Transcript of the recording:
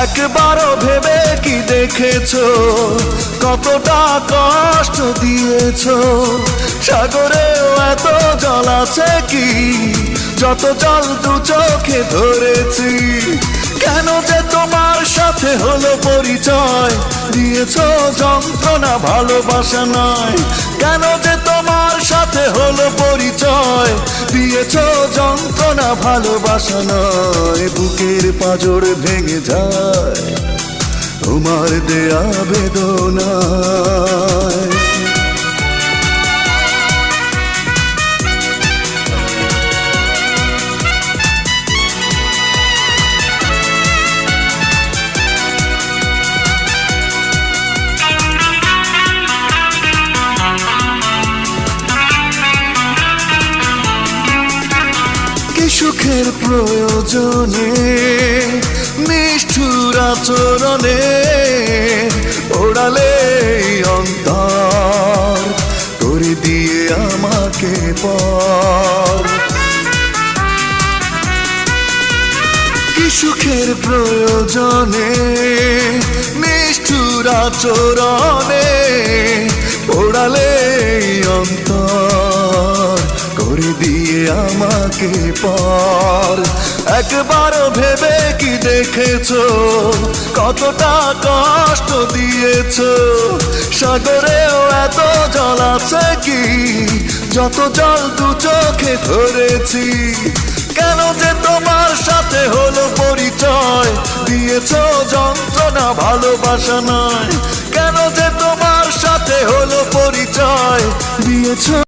একবারও ভেবে কি দেখেছো কতটা কষ্ট দিয়েছো? সাগরেও এত জল আছে কি যত জল দু চোখে ধরেছি? কেন যে তোমার সাথে হলো পরিচয়, দিয়েছো যন্ত্রণা ভালোবাসা নয়। কেন যে তোমার সাথে হলো পরিচয়, দিয়েছো যন্ত্রণা ভালোবাসা নয়। বুকের পাঁজর ভেঙে যায় তোমার দেয়া বেদনায়। সুখের প্রয়োজনে নিষ্ঠুর আচরণে ওড়ালে অন্তর করে দিয়ে আমাকে পর। কি সুখের প্রয়োজনে নিষ্ঠুর আচরণে ওড়ালে অন্তর করে দিয়ে আমাকে পর। একবারও ভেবে কি দেখেছো কতটা কষ্ট দিয়েছো? সাগরেও এত জল আছে কি যত জল দু চোখে ধরেছি? কেন যে তোমার সাথে হলো পরিচয়, দিয়েছো যন্ত্রণা ভালোবাসা নয়। কেন যে তোমার সাথে হলো পরিচয়, দিয়েছো